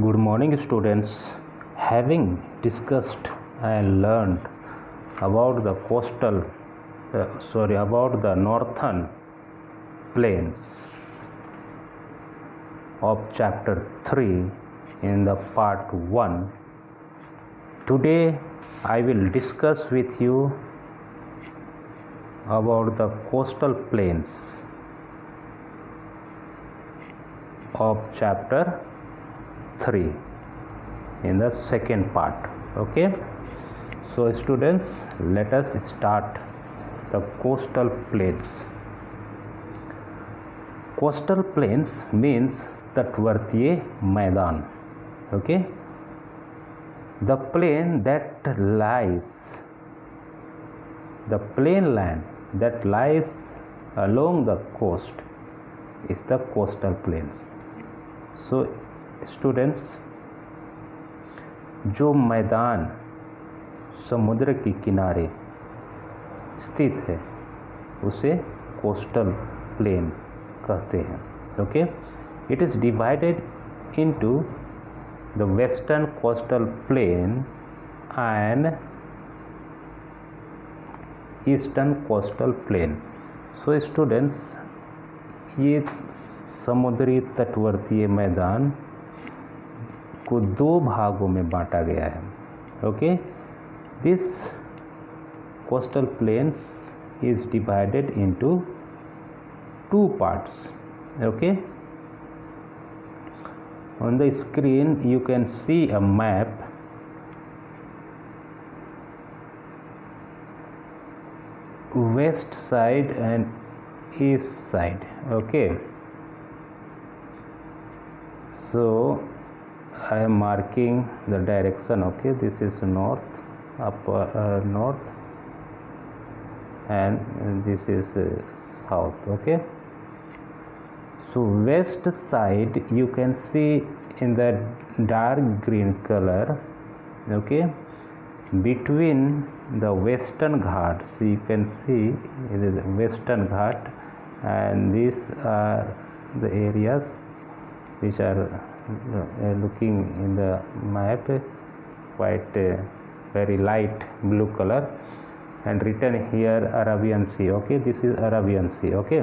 Good morning, students. Having discussed and learned about the about the northern plains of chapter 3 in the part 1, today I will discuss with you about the coastal plains of chapter 3 in the second part. Okay, so students, let us start the coastal plains. Coastal plains means तटवर्तीय मैदान. Okay, the plain that lies, the plain land that lies along the coast is the coastal plains. So students, जो मैदान समुद्र के किनारे स्थित है उसे coastal plain कहते हैं. Okay, it is divided into the western coastal plain and eastern coastal plane. So students, ये समुद्री तटवर्तीय मैदान को दो भागों में बांटा गया है. Okay, this coastal planes is divided into two parts. Okay, on the screen you can see a map. West side and east side. Okay, so I am marking the direction. Okay, this is north, north, and this is south. Okay, so west side you can see in the dark green color. Okay, between the western ghats you can see the western ghat, and these are the areas which are looking in the map quite very light blue color, and written here Arabian Sea. Okay, this is Arabian Sea. Okay,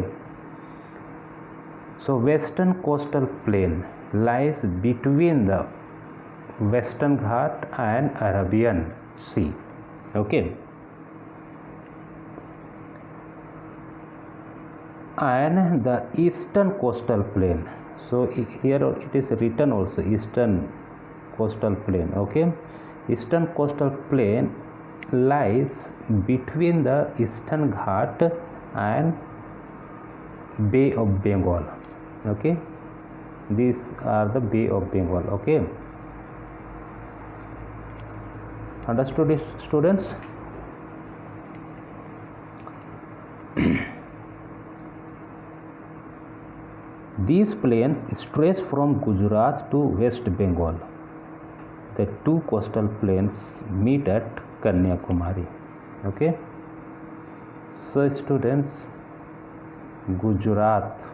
so western coastal plain lies between the western ghat and Arabian Sea. Okay, and the eastern coastal plain, so here it is written also eastern coastal plain. Okay, eastern coastal plain lies between the eastern ghat and Bay of Bengal. Okay, these are the Bay of Bengal. Okay, understood students? These plains stretch from Gujarat to West Bengal. The two coastal plains meet at Kanyakumari. Okay, so students, Gujarat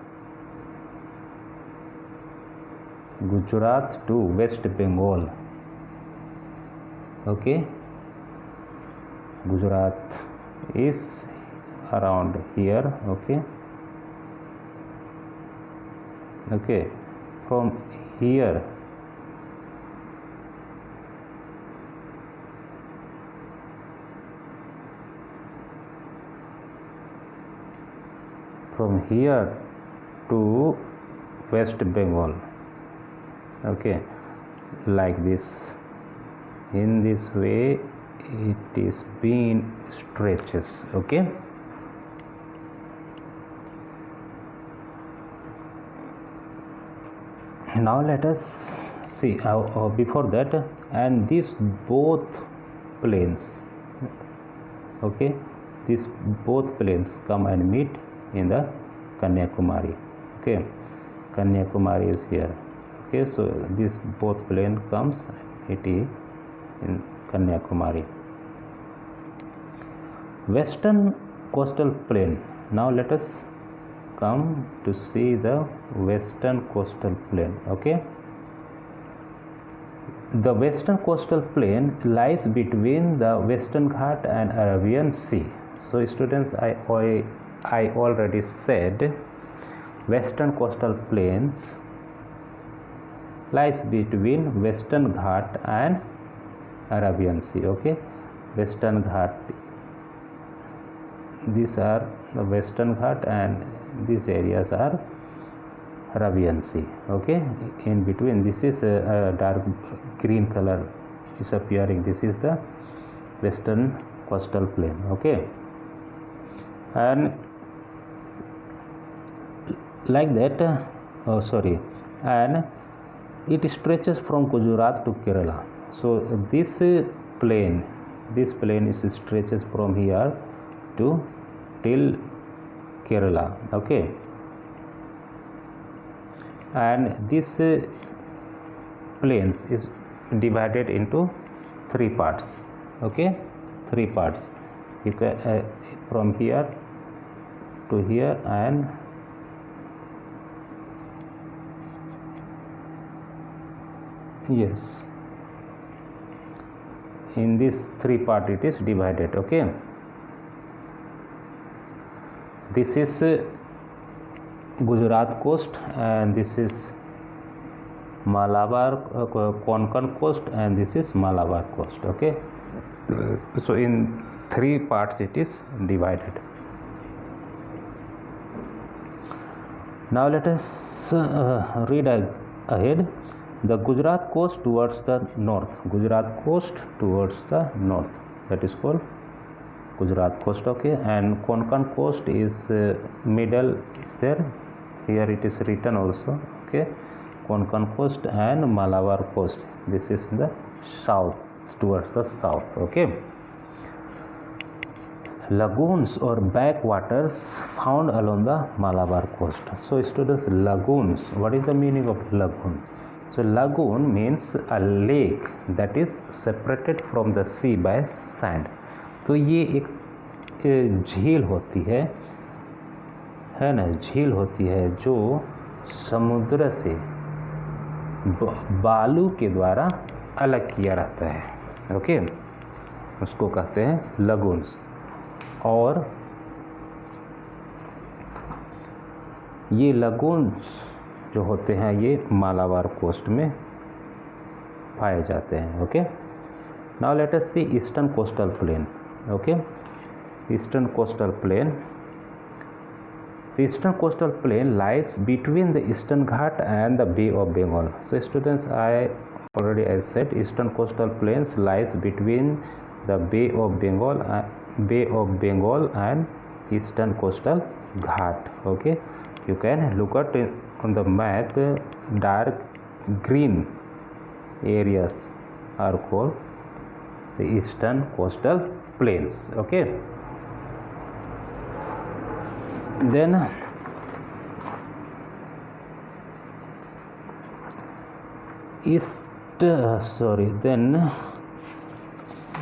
to West Bengal. Okay, Gujarat is around here. Okay, okay, from here to West Bengal. Okay, like this, in this way it is being stretches. Okay, now let us see before that, and these both plains. Okay, these both plains come and meet in the Kanyakumari. Okay, Kanyakumari is here. Okay, so this both plain comes, it is in Kanyakumari. Western coastal plain. Now let us come to see the western coastal plain. Okay, the western coastal plain lies between the Western Ghat and Arabian Sea. So students, I already said western coastal plains lies between Western Ghat and Arabian Sea. Okay, Western Ghat, these are the Western Ghat and these areas are Arabian Sea. Okay, in between, this is a dark green color is appearing, this is the western coastal plain. Okay, and like that and it stretches from Gujarat to Kerala. So this plane is stretches from here to till Kerala. Okay, and this plains is divided into three parts. Okay, three parts. You can from here to here, and yes, in this three part it is divided. Okay, this is Gujarat coast, and this is Malabar Konkan coast, and this is Malabar coast. Okay, so in three parts it is divided. Now let us read ahead. The Gujarat coast towards the north, Gujarat coast towards the north, that is called Gujarat coast. Okay, and Konkan coast is middle is there, here it is written also. Okay, Konkan coast and Malabar coast, this is in the south, towards the south. Okay, lagoons or backwaters found along the Malabar coast. So students, lagoons, what is the meaning of lagoon? So lagoon means a lake that is separated from the sea by sand. तो ये एक झील होती है ना, झील होती है जो समुद्र से बालू के द्वारा अलग किया रहता है. ओके, उसको कहते हैं लगून्स. और ये लगून्स जो होते हैं ये मालाबार कोस्ट में पाए जाते हैं. Okay, now let us see eastern coastal plain. Okay, eastern coastal plain. The eastern coastal plain lies between the Eastern Ghat and the Bay of Bengal. So students, I said eastern coastal plains lies between the Bay of Bengal and eastern coastal Ghat. Okay, you can look at it on the map. Dark green areas are called the eastern coastal plains. Okay, then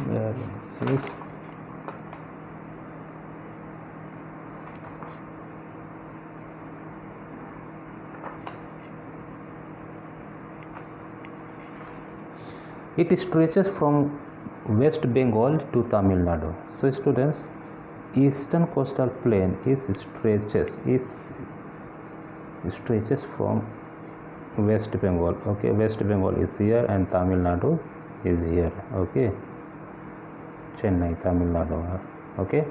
where is it stretches from West Bengal to Tamil Nadu. So students, eastern coastal plain stretches from West Bengal. Okay, West Bengal is here and Tamil Nadu is here. Okay, Chennai, Tamil Nadu. Okay,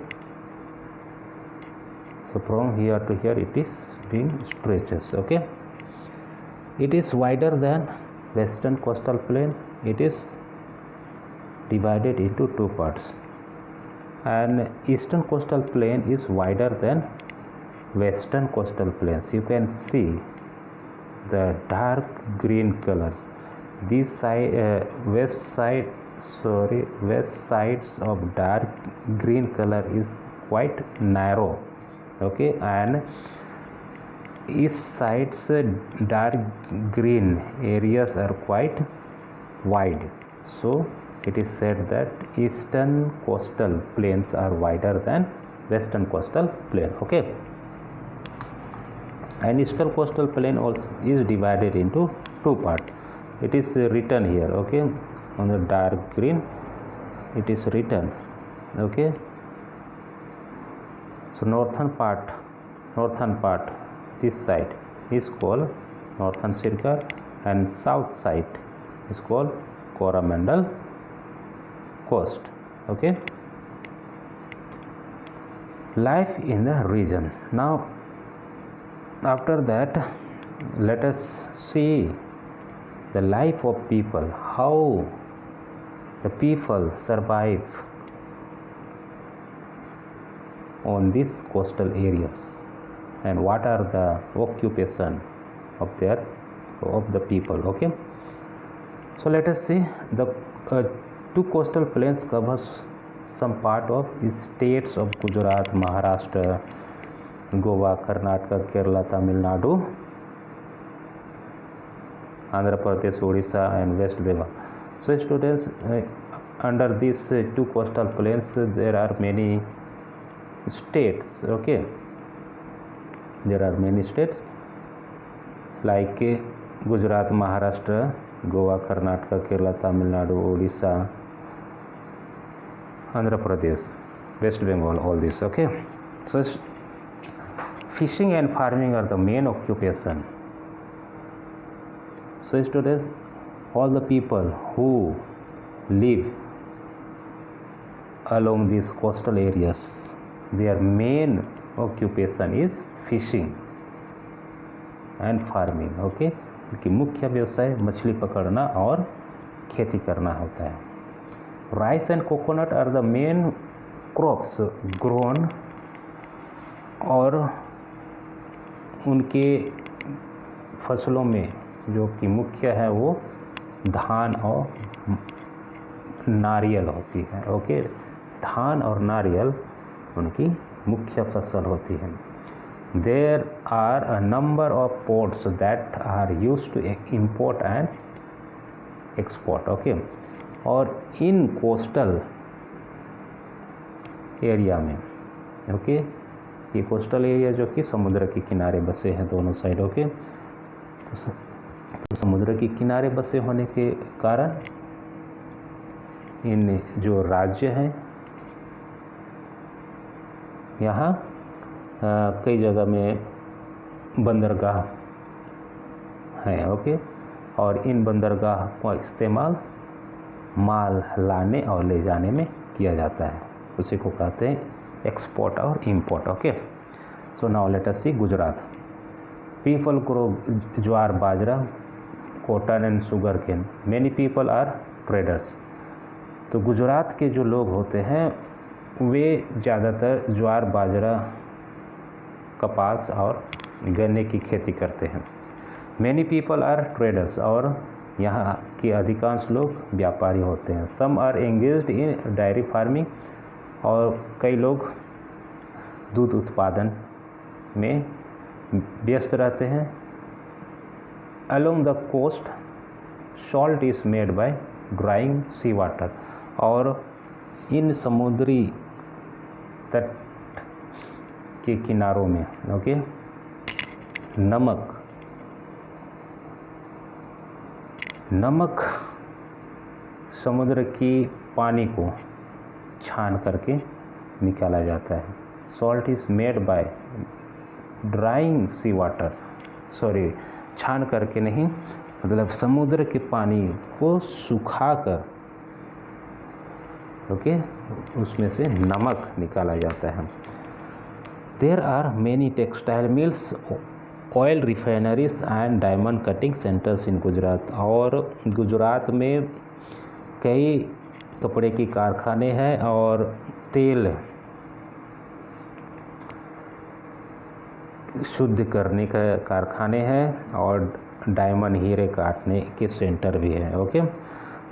so from here to here it is being stretches. Okay, it is wider than western coastal plain. It is divided into two parts, and eastern coastal plain is wider than western coastal plains. You can see the dark green colors. This side west sides of dark green color is quite narrow. Okay, and east sides dark green areas are quite wide. So it is said that eastern coastal plains are wider than western coastal plain. Okay, and eastern coastal plain also is divided into two parts. it is written here, okay, on the dark green it is written, okay. So northern part this side is called northern circle and south side is called Coromandel coast, okay. Life in the region. Now after that let us see the life of people, how the people survive on these coastal areas and what are the occupation of the people, okay. So let us see the two coastal plains covers some part of the states of Gujarat, Maharashtra, Goa, Karnataka, Kerala, Tamil Nadu, Andhra Pradesh, Odisha and West Bengal. So students, under these two coastal plains there are many states, okay. There are many states like Gujarat, Maharashtra, Goa, Karnataka, Kerala, Tamil Nadu, Odisha, Andhra Pradesh, West Bengal, all this, okay. So fishing and farming are the main occupation. So students, all the people who live along these coastal areas, their main occupation is fishing and farming, okay. क्योंकि मुख्य व्यवसाय मछली पकड़ना और खेती करना होता है. Rice and coconut are the main crops grown, और उनके फसलों में जो कि मुख्य है वो धान और नारियल होती है, ओके. धान और नारियल उनकी मुख्य फसल होती है. There are a number of ports that are used to import and export, okay. और इन कोस्टल एरिया में, ओके, ये कोस्टल एरिया जो कि समुद्र के किनारे बसे हैं दोनों साइड, ओके. तो समुद्र के किनारे बसे होने के कारण इन जो राज्य हैं यहाँ कई जगह में बंदरगाह हैं, ओके. और इन बंदरगाह का इस्तेमाल माल लाने और ले जाने में किया जाता है, उसी को कहते हैं एक्सपोर्ट और import, okay. So now let us see Gujarat. People grow jowar, bajra, cotton and sugar cane. Many people are traders. तो गुजरात के जो लोग होते हैं वे ज़्यादातर ज्वार, बाजरा, कपास और गन्ने की खेती करते हैं. मैनी पीपल आर ट्रेडर्स, और यहाँ के अधिकांश लोग व्यापारी होते हैं. Some are engaged in dairy farming, और कई लोग दूध उत्पादन में व्यस्त रहते हैं. Along the coast salt is made by drying sea water, और इन समुद्री तट के किनारों में, ओके, नमक समुद्र की पानी को छान करके निकाला जाता है. Salt is made by drying sea water, sorry, छान करके नहीं, मतलब समुद्र के पानी को सुखाकर, ओके, उसमें से नमक निकाला जाता है. There are many textile mills, oil refineries and diamond cutting centres in Gujarat. और गुजरात में कई कपड़े के कारखाने हैं और तेल शुद्ध करने का कारखाने हैं और डायमंड हीरे काटने के सेंटर भी हैं, okay.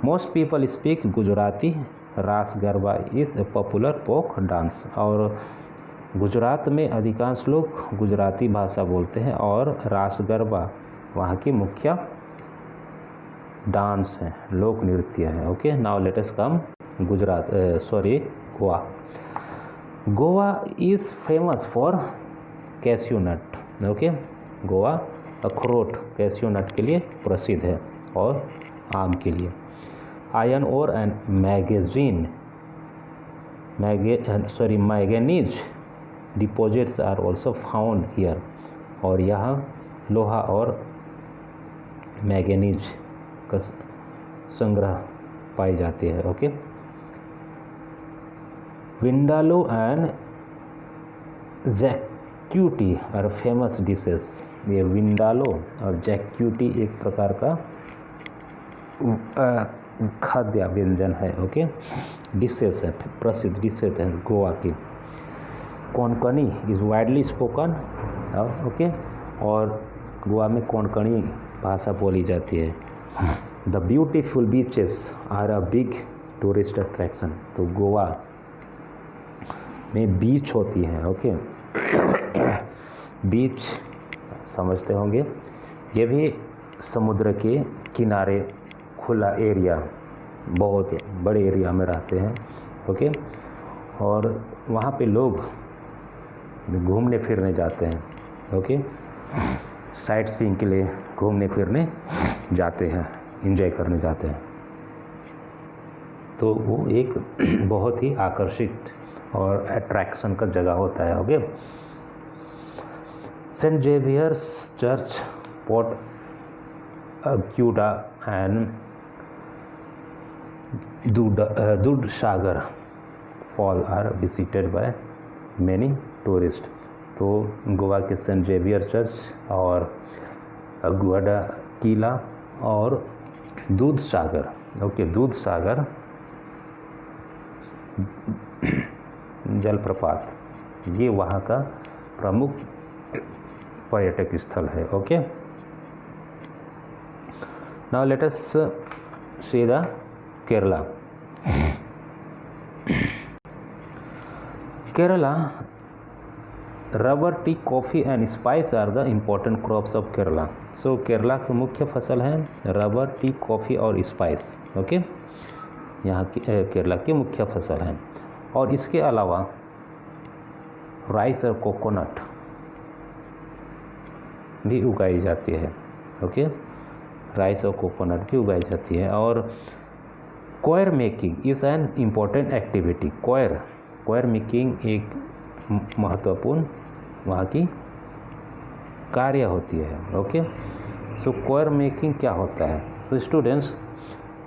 Most people speak Gujarati. Raas Garba is a popular folk dance, और गुजरात में अधिकांश लोग गुजराती भाषा बोलते हैं और रास गरबा वहाँ की मुख्य डांस है, लोक नृत्य है, okay. Now let us come Goa. Goa is famous for cashew nut, okay. Goa अखरोट कैश्यू नट के लिए प्रसिद्ध है. और आम के लिए। Iron ore and manganese deposits are also found here, और यहाँ लोहा और मैंगनीज का संग्रह पाई जाती है। Okay, vindaloo and xacuti are famous dishes. ये विंडालो और जैक्यूटी एक प्रकार का खाद्य व्यंजन है। ओके, डिशेस है, प्रसिद्ध डिशेस है गोवा की। Konkani is widely spoken. Okay, और गोवा में कोंकणी भाषा बोली जाती है। The beautiful beaches are a big tourist attraction. तो गोवा में बीच होती हैं। ओके, बीच समझते होंगे, ये भी समुद्र के किनारे खुला एरिया, बहुत बड़े एरिया में रहते हैं। ओके, और वहाँ पे लोग घूमने फिरने जाते हैं। ओके, साइट सीइंग के लिए घूमने फिरने जाते हैं, एंजॉय करने जाते हैं। तो वो एक बहुत ही आकर्षित और अट्रैक्शन का जगह होता है। Okay, Saint Xavier's church, Fort Aguada and Dudhsagar fall are visited by many tourist. तो गोवा के सेंट जेवियर चर्च और गुआडा किला और दूधसागर, ओके, दूधसागर जलप्रपात, ये वहाँ का प्रमुख पर्यटक स्थल है। Okay, now let us see the Kerala. Kerala, rubber, tea, coffee and spice are the important crops of Kerala. So Kerala की मुख्य फसल है रबर, टी, कॉफ़ी और स्पाइस। ओके, यहाँ की केरला की मुख्य फसल है। और इसके अलावा राइस और कोकोनट भी उगाई जाती है। ओके, राइस और कोकोनट भी उगाई जाती है। और coir making is an important activity. Coir making एक महत्वपूर्ण वहाँ की कार्य होती है। ओके, सो कोयर मेकिंग क्या होता है? तो स्टूडेंट्स,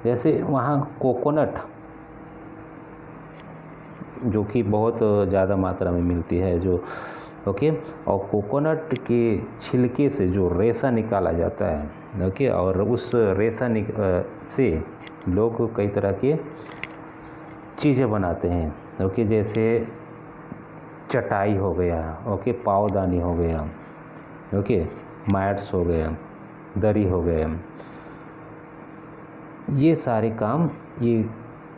जैसे वहाँ कोकोनट जो कि बहुत ज़्यादा मात्रा में मिलती है जो, ओके, और कोकोनट के छिलके से जो रेशा निकाला जाता है। ओके, और उस रेशा से लोग कई तरह के चीज़ें बनाते हैं। ओके, जैसे चटाई हो गया, ओके, पावदानी हो गया, ओके, मैट्स हो गया, दरी हो गया, ये सारे काम ये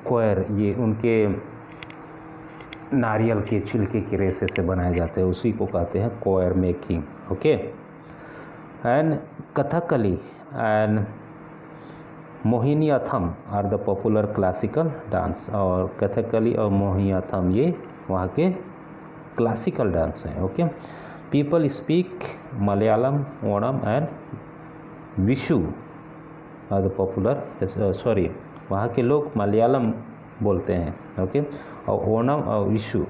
कोयर, ये उनके नारियल के छिलके के रेशे से बनाए जाते हैं, उसी को कहते हैं coir making. Okay, and Kathakali and Mohiniyattam are the popular classical dance. और कथकली और मोहिनीअट्टम ये वहाँ के क्लासिकल डांस हैं। Okay, people speak Malayalam, Onam and Vishu are the popular, वहाँ के लोग मलयालम बोलते हैं। ओके, और ओणम और विशु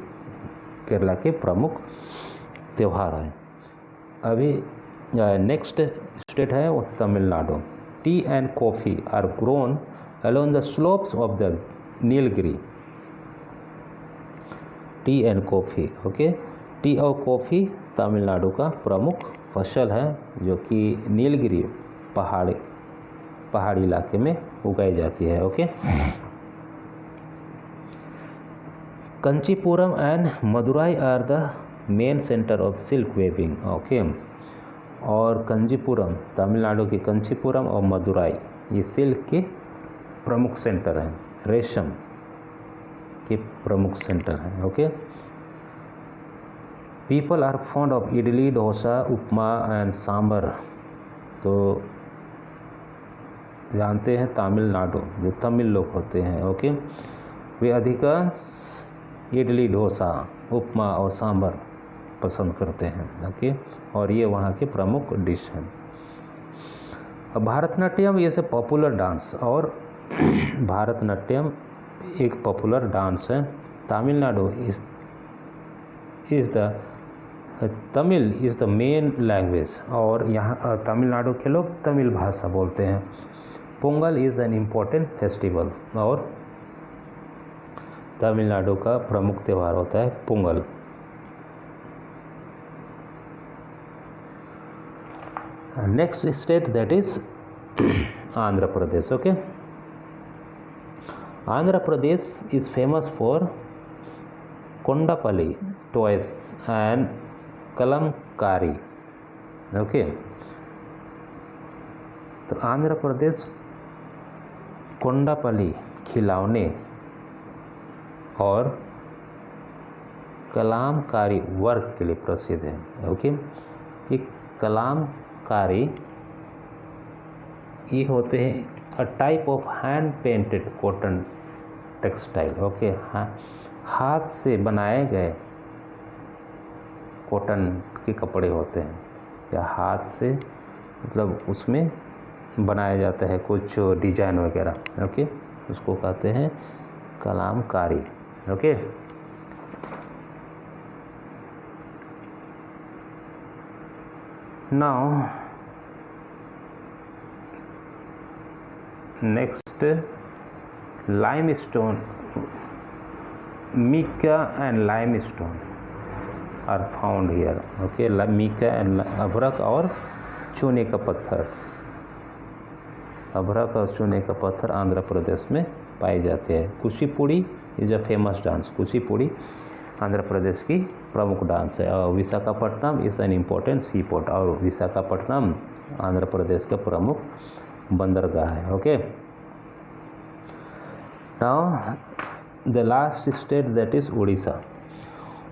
केरला के प्रमुख त्यौहार हैं। अभी नेक्स्ट स्टेट है वो Tamil Nadu. Tea and coffee are grown along the slopes of the Nilgiri. Tea and coffee, okay, tea और कॉफ़ी तमिलनाडु का प्रमुख फसल है जो कि नीलगिरी पहाड़ी इलाके में उगाई जाती है। Okay, Kanchipuram and Madurai are the main centre of silk weaving. Okay, और कंचीपुरम, तमिलनाडु की कंचीपुरम और मदुराई ये सिल्क के प्रमुख सेंटर हैं, रेशम के प्रमुख सेंटर हैं। Okay, people are fond of idli, dosa, upma and sambar. तो जानते हैं तमिलनाडु, जो तमिल लोग होते हैं, ओके, वे अधिकांश इडली, डोसा, उपमा और सांभर पसंद करते हैं। ओके, और ये वहाँ के प्रमुख डिश हैं। Bharatanatyam is a popular dance, और भारतनाट्यम एक पॉपुलर डांस है। Tamil Nadu Tamil is the main language, और यहाँ तमिलनाडु के लोग तमिल भाषा बोलते हैं। Pongal is an important festival, और तमिलनाडु का प्रमुख त्यौहार होता है Pongal. Next state that is Andhra Pradesh. Okay, Andhra Pradesh is famous for Kondapalli toys and Kalamkari. Okay, तो आंध्र प्रदेश कोंडापल्ली खिलौने और कलामकारी वर्क के लिए प्रसिद्ध है। ओके, ये कलामकारी ये होते हैं a type of hand painted cotton textile. Okay, हाँ, हाथ से बनाए गए कॉटन के कपड़े होते हैं, या हाथ से मतलब उसमें बनाया जाता है कुछ डिजाइन वगैरह। ओके, उसको कहते हैं Kalamkari. Okay, now next limestone, mica and limestone are found here. Okay, mica and अभ्रक और चूने का पत्थर, अभ्रक और चूने का पत्थर आंध्र प्रदेश में पाए जाते हैं। Kuchipudi is a famous dance, Kuchipudi Andhra Pradesh की प्रमुख डांस है। और Visakhapatnam is an important sea port, और विशाखापट्टनम आंध्र प्रदेश का प्रमुख बंदरगाह है। ओके, now the last state that is Odisha.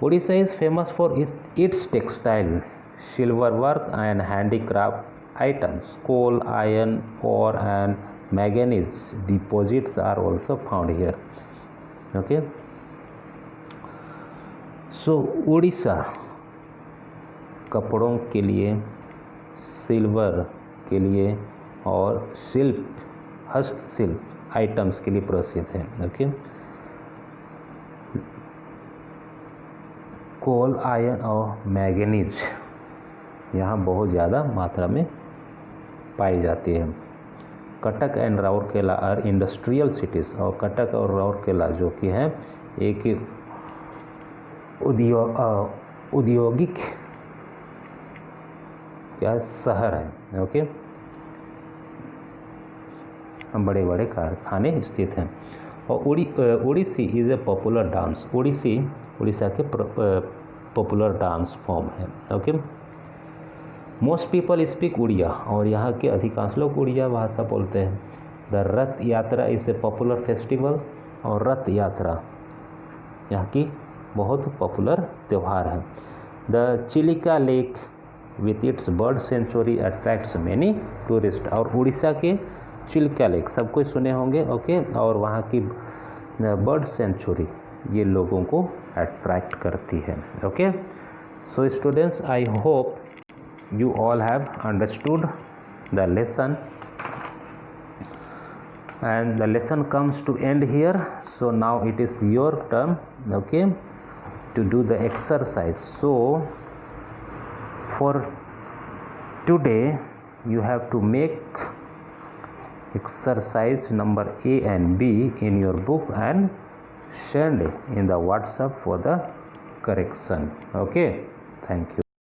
Odisha is famous for its textile, silver work and handicraft items. Coal, iron ore and manganese deposits are also found here. Okay, so Odisha कपड़ों के लिए, silver के लिए और हस्तशिल्प items के लिए प्रसिद्ध है। ओके, कोल, आयरन और मैंगनीज यहाँ बहुत ज़्यादा मात्रा में पाई जाती है। Cuttack and Rourkela are industrial cities, और कटक और राउरकेला जो कि है एक औद्योगिक क्या शहर है। ओके, बड़े बड़े कारखाने स्थित हैं। और Odissi is a popular dance, Odissi Orissa के पॉपुलर डांस फॉर्म है। Okay, most people speak Oriya, और यहाँ के अधिकांश लोग उड़िया भाषा बोलते हैं। द रथ यात्रा इज़ ए पॉपुलर फेस्टिवल, और रथ यात्रा यहाँ की बहुत पॉपुलर त्यौहार है। The Chilika lake with its bird sanctuary attracts many tourist, और उड़ीसा के चिल्का लेक सब कुछ सुने होंगे। ओके, और वहाँ की बर्ड सेंचुरी ये लोगों को अट्रैक्ट करती है। Okay, so students, I hope you all have understood the lesson, and the lesson comes to end here. So now it is your turn, okay, to do the exercise. So for today you have to make exercise number A and B in your book and send in the WhatsApp for the correction. Okay, thank you.